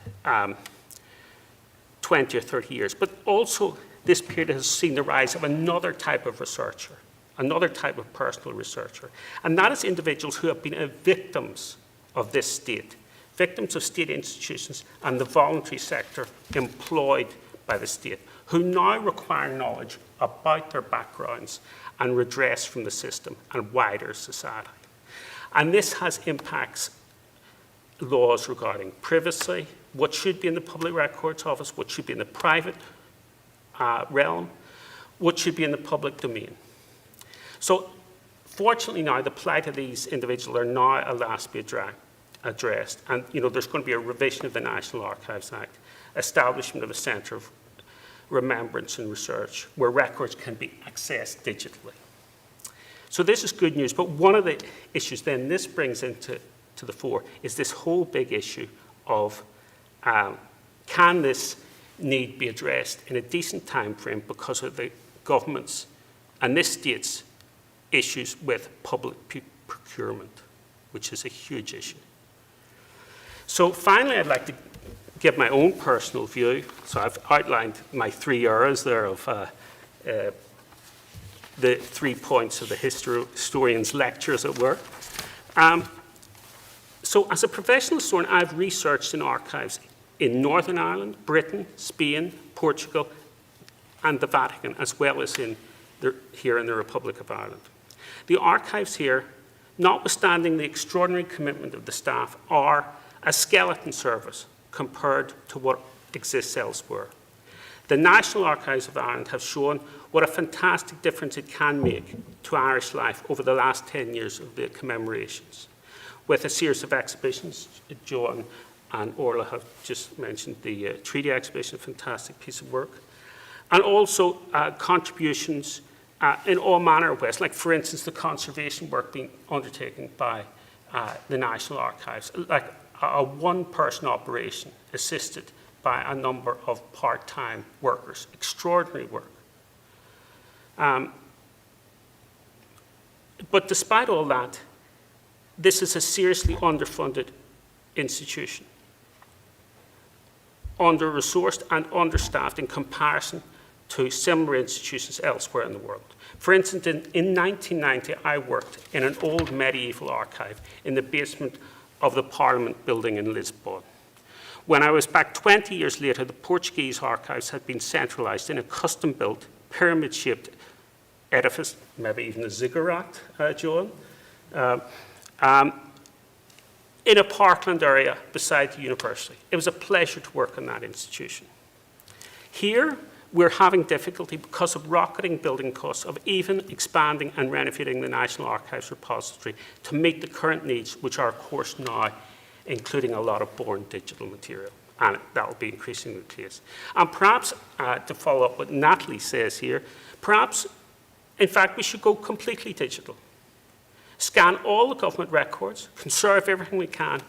20 or 30 years. But also, this period has seen the rise of another type of researcher, another type of personal researcher. And that is individuals who have been victims of this state, victims of state institutions and the voluntary sector employed by the state, who now require knowledge about their backgrounds and redress from the system and wider society. And this has impacts laws regarding privacy, what should be in the Public Records Office, what should be in the private realm, what should be in the public domain. So fortunately now, the plight of these individuals are now at last be addressed. And there's going to be a revision of the National Archives Act, establishment of a centre of remembrance and research where records can be accessed digitally. So this is good news, but one of the issues then this brings into the fore is this whole big issue of can this need be addressed in a decent time frame because of the government's and this state's issues with public procurement, which is a huge issue. So finally, I'd like to give my own personal view. So I've outlined my 3 eras there of the 3 points of the historian's lecture, as it were. So as a professional historian, I've researched in archives in Northern Ireland, Britain, Spain, Portugal, and the Vatican, as well as here in the Republic of Ireland. The archives here, notwithstanding the extraordinary commitment of the staff, are a skeleton service compared to what exists elsewhere. The National Archives of Ireland have shown what a fantastic difference it can make to Irish life over the last 10 years of the commemorations. With a series of exhibitions, John and Orlaith have just mentioned the treaty exhibition, a fantastic piece of work, and also contributions in all manner of ways, like for instance the conservation work being undertaken by the National Archives, like a one-person operation assisted by a number of part-time workers, extraordinary work. But despite all that, this is a seriously underfunded institution, under-resourced and understaffed in comparison to similar institutions elsewhere in the world. For instance, in 1990, I worked in an old medieval archive in the basement of the Parliament building in Lisbon. When I was back 20 years later, the Portuguese archives had been centralised in a custom-built, pyramid-shaped edifice, maybe even a ziggurat, John, in a parkland area beside the university. It was a pleasure to work in that institution. Here, we're having difficulty because of rocketing building costs of even expanding and renovating the National Archives repository to meet the current needs, which are, of course, now including a lot of born digital material. And that will be increasingly the case. And perhaps, to follow up what Natalie says here, perhaps, in fact, we should go completely digital. Scan all the government records, conserve everything we can,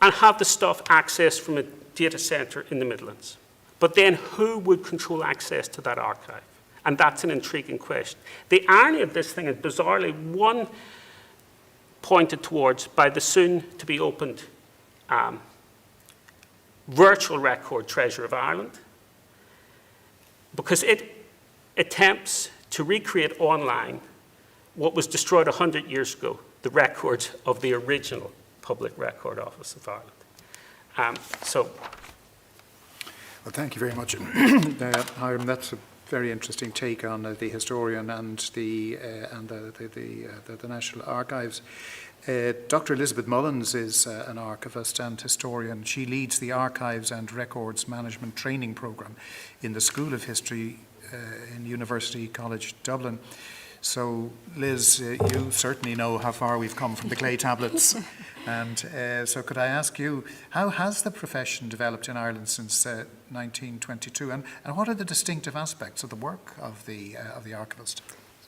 and have the stuff accessed from a data centre in the Midlands. But then who would control access to that archive? And that's an intriguing question. The irony of this thing is bizarrely one pointed towards by the soon-to-be-opened virtual record Treasure of Ireland, because it attempts to recreate online what was destroyed 100 years ago, the records of the original Public Record Office of Ireland. Well, thank you very much, Hiram. That's a very interesting take on the historian and the National Archives. Dr. Elizabeth Mullins is an archivist and historian. She leads the Archives and Records Management Training Programme in the School of History in University College Dublin. So, Liz, you certainly know how far we've come from the clay tablets. And so could I ask you, how has the profession developed in Ireland since 1922? And what are the distinctive aspects of the work of the archivist?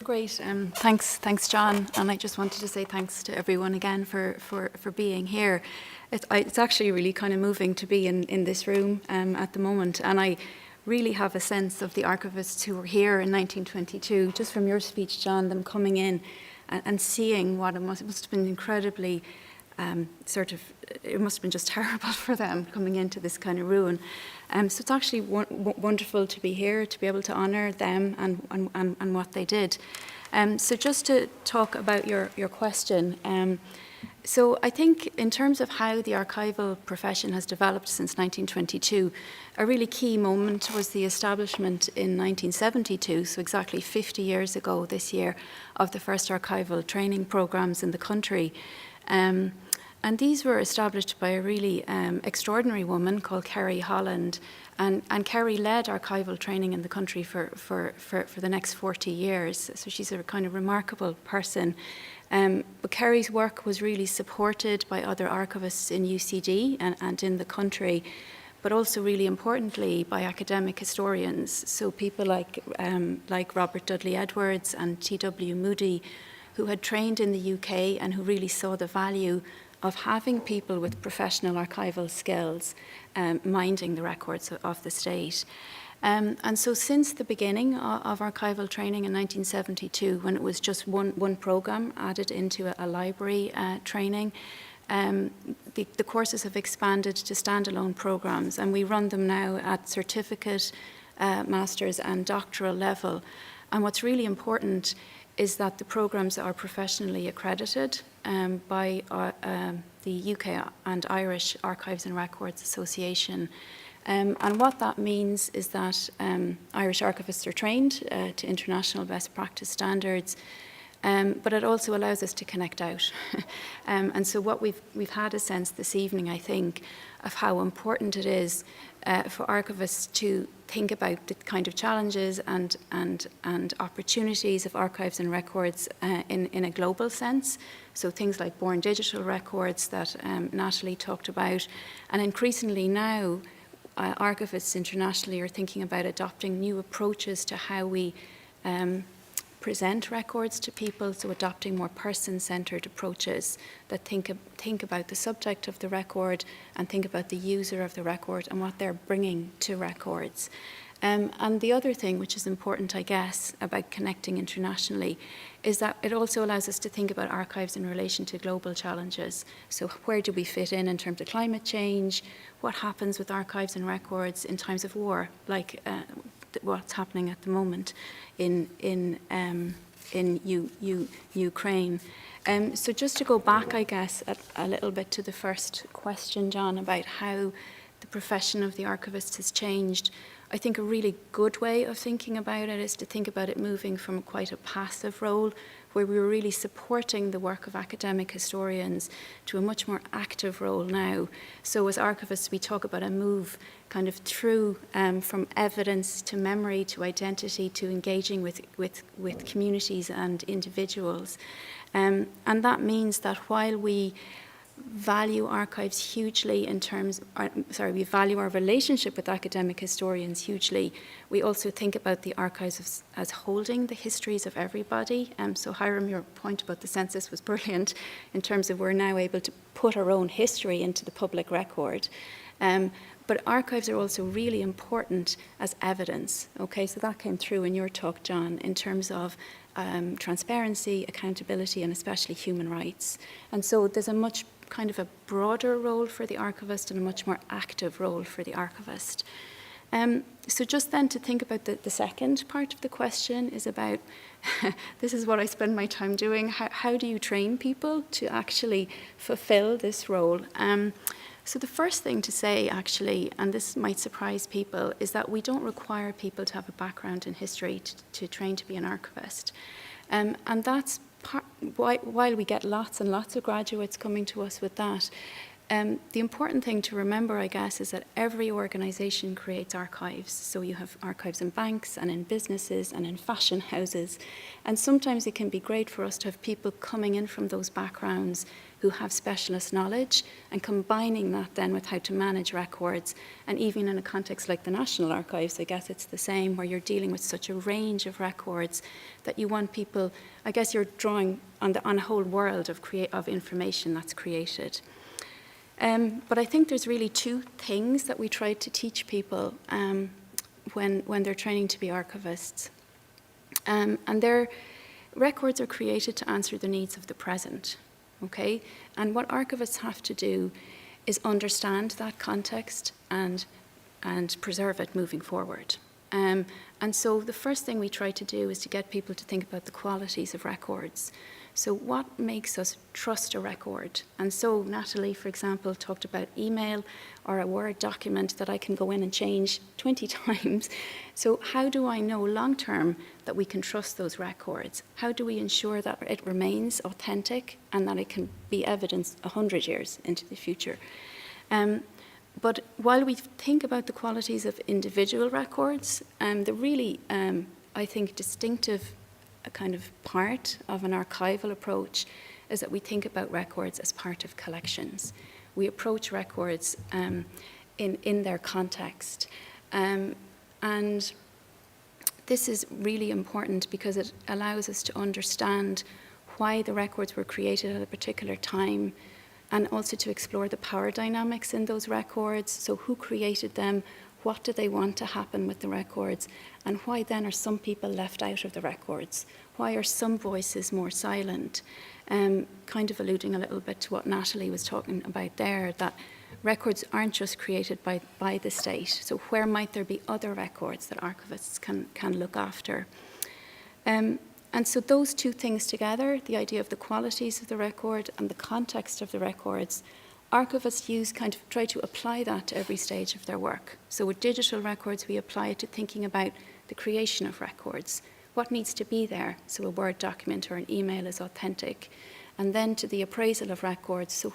Great. Thanks, John. And I just wanted to say thanks to everyone again for being here. It's actually really kind of moving to be in this room at the moment. And I really have a sense of the archivists who were here in 1922, just from your speech, John, them coming in and seeing what it must have been incredibly it must have been just terrible for them coming into this kind of ruin. So it's actually wonderful to be here, to be able to honour them and what they did. So just to talk about your question, so I think in terms of how the archival profession has developed since 1922, a really key moment was the establishment in 1972, so exactly 50 years ago this year, of the first archival training programmes in the country. And these were established by a really extraordinary woman called Kerry Holland. And Kerry led archival training in the country for the next 40 years. So she's a kind of remarkable person. But Kerry's work was really supported by other archivists in UCD and in the country, but also really importantly by academic historians. So people like Robert Dudley Edwards and T.W. Moody, who had trained in the UK and who really saw the value of having people with professional archival skills minding the records of the state. And so since the beginning of archival training in 1972, when it was just one programme added into a library training, the courses have expanded to standalone programmes, and we run them now at certificate, master's and doctoral level. And what's really important is that the programmes are professionally accredited by the UK and Irish Archives and Records Association. And what that means is that Irish archivists are trained to international best practice standards, but it also allows us to connect out. And so what we've had a sense this evening, I think, of how important it is for archivists to think about the kind of challenges and opportunities of archives and records in a global sense. So things like born digital records that Natalie talked about, and increasingly now archivists internationally are thinking about adopting new approaches to how we present records to people, so adopting more person-centred approaches that think about the subject of the record and think about the user of the record and what they're bringing to records. And the other thing, which is important, I guess, about connecting internationally, is that it also allows us to think about archives in relation to global challenges. So where do we fit in terms of climate change? What happens with archives and records in times of war, like what's happening at the moment in Ukraine. So just to go back, I guess, a little bit to the first question, John, about how the profession of the archivist has changed. I think a really good way of thinking about it is to think about it moving from quite a passive role, where we were really supporting the work of academic historians, to a much more active role now. So as archivists, we talk about a move kind of through from evidence to memory to identity to engaging with communities and individuals. And that means that while we value archives hugely we value our relationship with academic historians hugely, we also think about the archives as holding the histories of everybody. So Hiram, your point about the census was brilliant in terms of we're now able to put our own history into the public record. But archives are also really important as evidence. Okay, so that came through in your talk, John, in terms of transparency, accountability, and especially human rights. And so there's a much kind of a broader role for the archivist and a much more active role for the archivist. So just then to think about the second part of the question is about, this is what I spend my time doing, how do you train people to actually fulfill this role? So the first thing to say, actually, and this might surprise people, is that we don't require people to have a background in history to train to be an archivist. And that's while we get lots and lots of graduates coming to us with that, The important thing to remember, I guess, is that every organisation creates archives. So you have archives in banks and in businesses and in fashion houses. And sometimes it can be great for us to have people coming in from those backgrounds who have specialist knowledge and combining that then with how to manage records. And even in a context like the National Archives, I guess it's the same, where you're dealing with such a range of records that you want people, I guess you're drawing on a whole world of information that's created. But I think there's really two things that we try to teach people when they're training to be archivists. And their records are created to answer the needs of the present, okay? And what archivists have to do is understand that context and preserve it moving forward. And so the first thing we try to do is to get people to think about the qualities of records. So what makes us trust a record? And so Natalie, for example, talked about email or a Word document that I can go in and change 20 times. So how do I know long-term that we can trust those records? How do we ensure that it remains authentic and that it can be evidence 100 years into the future? But while we think about the qualities of individual records, the really, I think, distinctive a kind of part of an archival approach is that we think about records as part of collections. We approach records in their context. And this is really important because it allows us to understand why the records were created at a particular time, and also to explore the power dynamics in those records. So who created them? What do they want to happen with the records? And why then are some people left out of the records? Why are some voices more silent? Kind of alluding a little bit to what Natalie was talking about there, that records aren't just created by the state. So where might there be other records that archivists can look after? And so those two things together, the idea of the qualities of the record and the context of the records, archivists try to apply that to every stage of their work. So with digital records, we apply it to thinking about the creation of records. What needs to be there so a Word document or an email is authentic? And then to the appraisal of records. So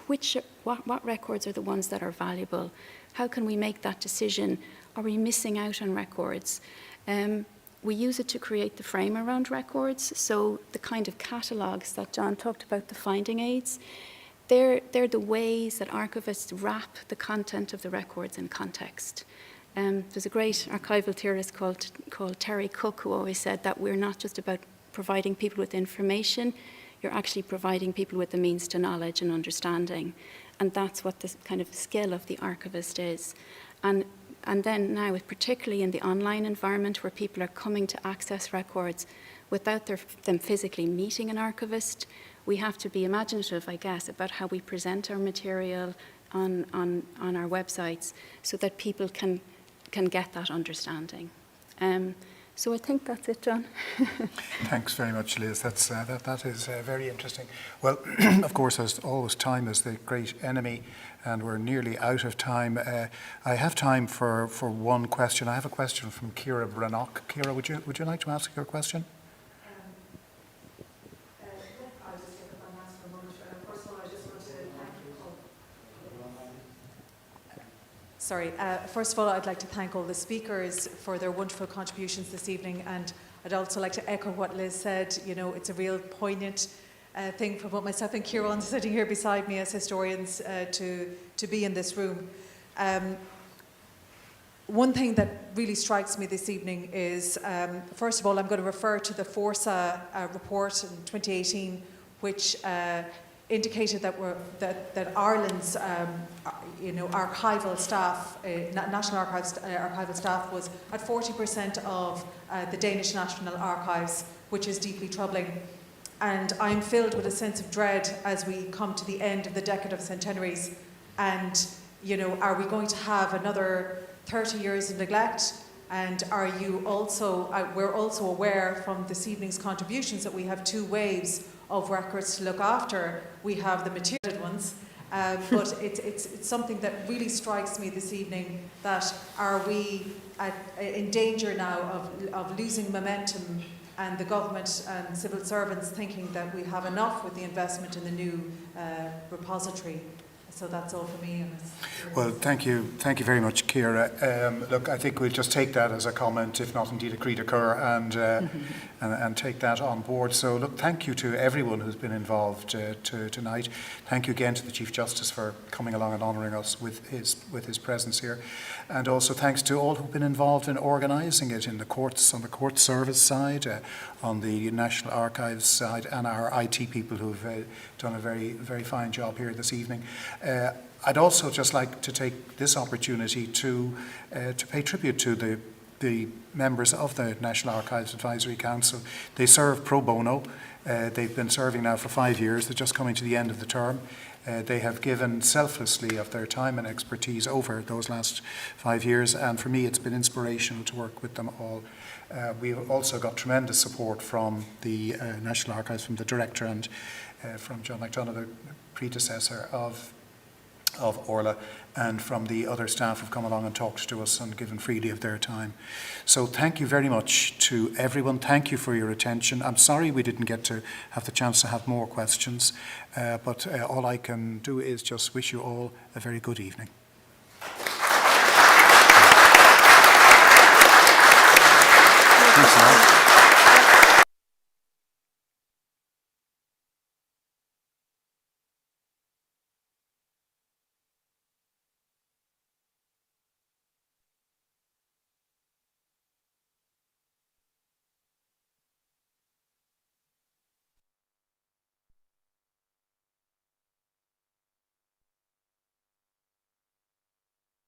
what records are the ones that are valuable? How can we make that decision? Are we missing out on records? We use it to create the frame around records. So the kind of catalogues that John talked about, the finding aids, they're the ways that archivists wrap the content of the records in context. There's a great archival theorist called Terry Cook who always said that we're not just about providing people with information, you're actually providing people with the means to knowledge and understanding. And that's what the kind of skill of the archivist is. And then now, particularly in the online environment where people are coming to access records without them physically meeting an archivist, we have to be imaginative, I guess, about how we present our material on our websites so that people can get that understanding. So I think that's it, John. Thanks very much, Liz. That is very interesting. Well, of course, as always, time is the great enemy, and we're nearly out of time. I have time for one question. I have a question from Ciara Brannock. Ciara, would you like to ask your question? Sorry. First of all, I'd like to thank all the speakers for their wonderful contributions this evening, and I'd also like to echo what Liz said. You know, it's a real poignant thing for both myself and Ciaran sitting here beside me as historians to be in this room. One thing that really strikes me this evening is, first of all, I'm going to refer to the Forsa report in 2018, which indicated that Ireland's archival staff, National Archives archival staff, was at 40% of the Danish National Archives, which is deeply troubling. And I'm filled with a sense of dread as we come to the end of the decade of centenaries. And, you know, are we going to have another 30 years of neglect? And are you also, we're also aware from this evening's contributions that we have two waves of records to look after. We have the material ones, but it's something that really strikes me this evening, that are we in danger now of losing momentum, and the government and civil servants thinking that we have enough with the investment in the new repository so that's all for me. Well, thank you very much, Ciara. Look, I think we'll just take that as a comment, if not indeed a cri de cœur, and take that on board. So, look, thank you to everyone who's been involved tonight. Thank you again to the Chief Justice for coming along and honouring us with his presence here, and also thanks to all who've been involved in organising it in the courts, on the court service side, on the National Archives side, and our IT people who've done a very, very fine job here this evening. I'd also just like to take this opportunity to pay tribute to the members of the National Archives Advisory Council. They serve pro bono. They've been serving now for 5 years. They're just coming to the end of the term. They have given selflessly of their time and expertise over those last 5 years, and for me it's been inspirational to work with them all. We've also got tremendous support from the National Archives, from the Director, and from John McDonough, the predecessor of Orla, and from the other staff who've come along and talked to us and given freely of their time. So thank you very much to everyone. Thank you for your attention. I'm sorry we didn't get to have the chance to have more questions, but all I can do is just wish you all a very good evening.